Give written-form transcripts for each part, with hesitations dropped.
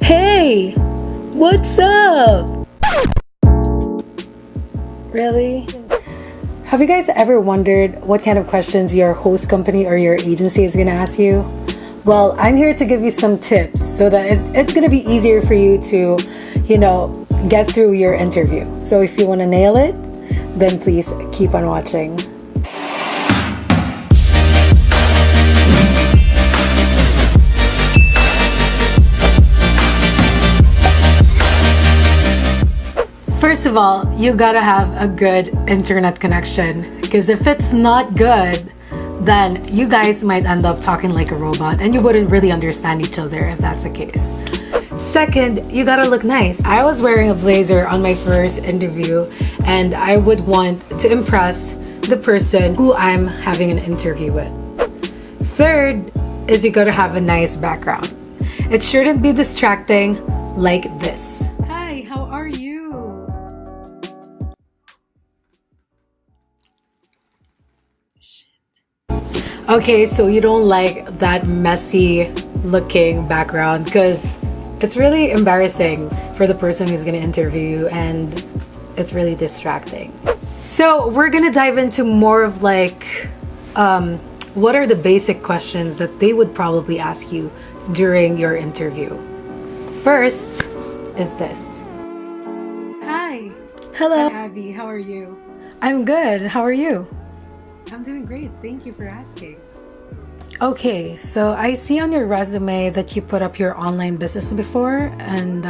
Hey, what's up? Really? Have you guys ever wondered what kind of questions your host company or your agency is going to ask you? Well, I'm here to give you some tips so that it's going to be easier for you to, get through your interview. So if you want to nail it, then please keep on watching. First of all, you gotta have a good internet connection, because if it's not good, then you guys might end up talking like a robot and you wouldn't really understand each other if that's the case. Second, you gotta look nice. I was wearing a blazer on my first interview and I would want to impress the person who I'm having an interview with. Third is you gotta have a nice background. It shouldn't be distracting like this. Hi, how are you? Okay, so you don't like that messy looking background because it's really embarrassing for the person who's gonna interview you and it's really distracting. So we're gonna dive into more of what are the basic questions that they would probably ask you during your interview. First is this. Hi. Hello. I'm Abby. How are you? I'm good. How are you? I'm doing great. Thank you for asking. Okay, so I see on your resume that you put up your online business before, and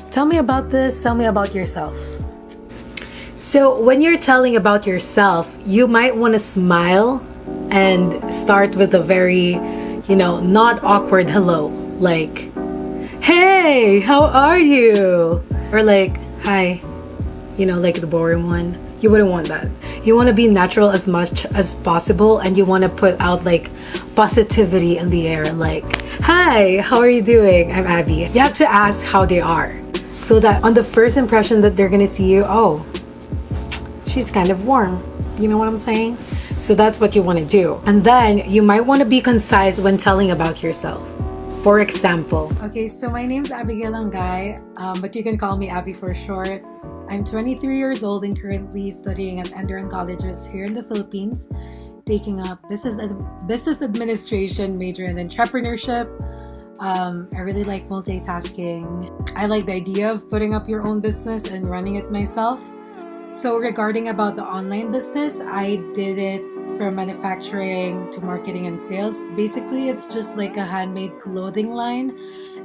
tell me about this. Tell me about yourself. So when you're telling about yourself, you might want to smile and start with a very, not awkward hello, like, hey, how are you? Or like, hi, like the boring one. You wouldn't want that. You want to be natural as much as possible, and you want to put out like positivity in the air, like, hi, how are you doing? I'm Abby. You have to ask how they are, so that on the first impression that they're gonna see you, oh, she's kind of warm. You know what I'm saying? So that's what you want to do. And then you might want to be concise when telling about yourself. For example, okay, so my name's Abigail Angay, but you can call me Abby for short. I'm 23 years old and currently studying at Enderun colleges here in the Philippines, taking up business administration, major in entrepreneurship. I really like multitasking. I like the idea of putting up your own business and running it myself. So regarding about the online business, I did it from manufacturing to marketing and sales. Basically, it's just like a handmade clothing line.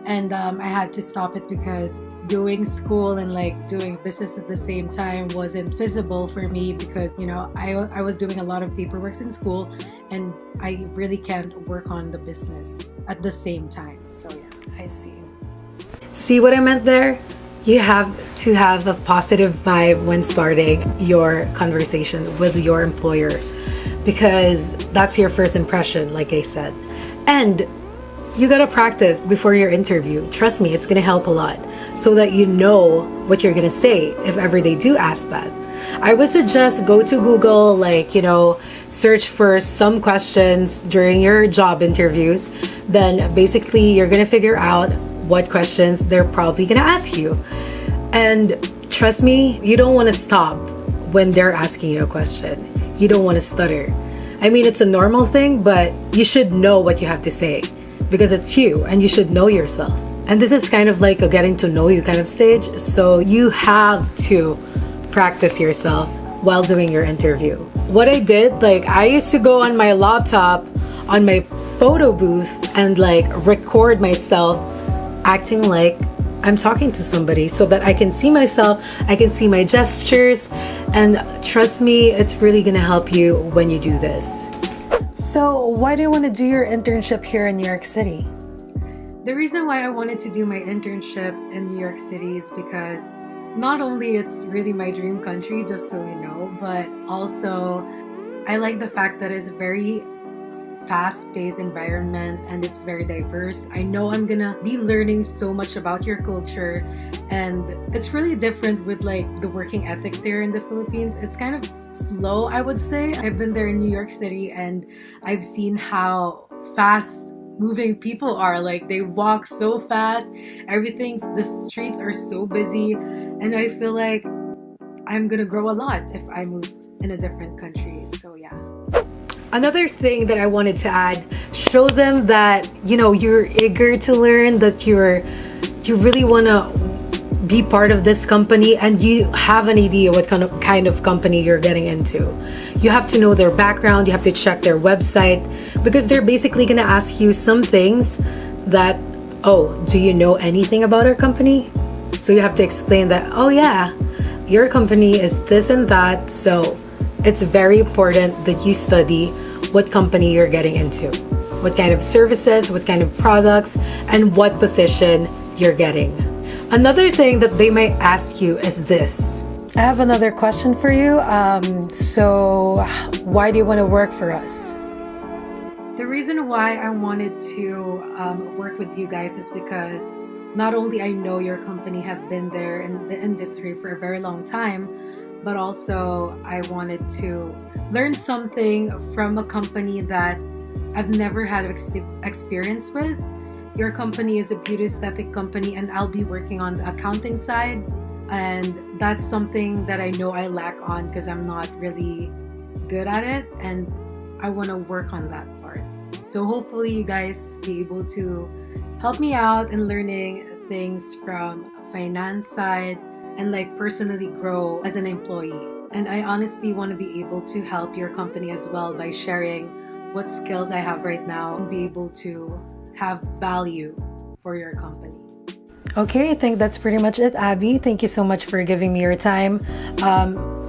And I had to stop it because doing school and doing business at the same time wasn't feasible for me because, I was doing a lot of paperwork in school and I really can't work on the business at the same time. So yeah, I see. See what I meant there? You have to have a positive vibe when starting your conversation with your employer because that's your first impression, like I said. And you gotta practice before your interview. Trust me, it's gonna help a lot so that you know what you're gonna say if ever they do ask that. I would suggest go to Google, search for some questions during your job interviews. Then basically you're gonna figure out what questions they're probably gonna ask you. And trust me, you don't wanna stop when they're asking you a question. You don't wanna stutter. I mean, it's a normal thing, but you should know what you have to say. Because it's you and you should know yourself. And this is kind of like a getting to know you kind of stage. So you have to practice yourself while doing your interview. What I did, I used to go on my laptop on my photo booth and record myself acting like I'm talking to somebody so that I can see myself, I can see my gestures, and trust me, it's really gonna help you when you do this. So why do you want to do your internship here in New York City? The reason why I wanted to do my internship in New York City is because not only it's really my dream country, just so you know, but also I like the fact that it's a very fast-paced environment and it's very diverse. I know I'm gonna be learning so much about your culture, and it's really different with the working ethics here in the Philippines. It's kind of slow, I would say. I've been there in New York City and I've seen how fast moving people are. Like, they walk so fast, the streets are so busy, and I feel like I'm gonna grow a lot if I move in a different country. So yeah. Another thing that I wanted to add, show them that, you know, you're eager to learn, that you really want to be part of this company, and you have an idea what kind of company you're getting into. You have to know their background, you have to check their website, because they're basically going to ask you some things that, oh, do you know anything about our company? So you have to explain that, oh yeah, your company is this and that, so it's very important that you study what company you're getting into, what kind of services, what kind of products, and what position you're getting. Another thing that they might ask you is this. I have another question for you. So why do you want to work for us? The reason why I wanted to work with you guys is because not only I know your company have been there in the industry for a very long time, but also I wanted to learn something from a company that I've never had experience with. Your company is a beauty aesthetic company, and I'll be working on the accounting side, and that's something that I know I lack on because I'm not really good at it, and I want to work on that part. So hopefully you guys be able to help me out in learning things from finance side and like personally grow as an employee. And I honestly want to be able to help your company as well by sharing what skills I have right now and be able to have value for your company. Okay, I think that's pretty much it, Abby. Thank you so much for giving me your time.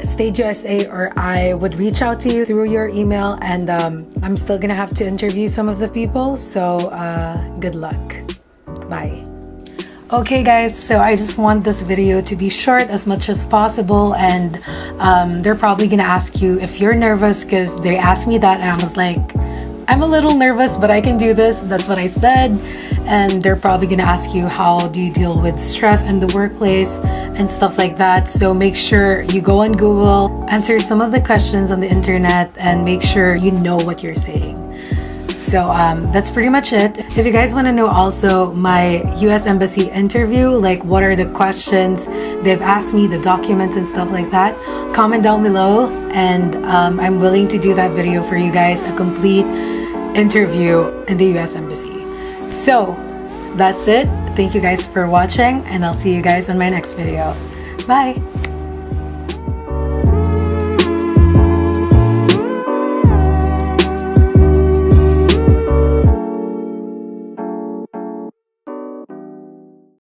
Stage USA or I would reach out to you through your email, and I'm still gonna have to interview some of the people, so good luck. Bye. Okay guys, so I just want this video to be short as much as possible, and they're probably gonna ask you if you're nervous, because they asked me that and I was like, I'm a little nervous, but I can do this. That's what I said. And they're probably gonna ask you, how do you deal with stress in the workplace and stuff like that. So make sure you go on Google, answer some of the questions on the internet, and make sure you know what you're saying. So that's pretty much it. If you guys want to know also my US Embassy interview, like what are the questions they've asked me, the documents and stuff like that, comment down below, and I'm willing to do that video for you guys, a complete interview in the US Embassy. So that's it. Thank you guys for watching, and I'll see you guys in my next video. Bye!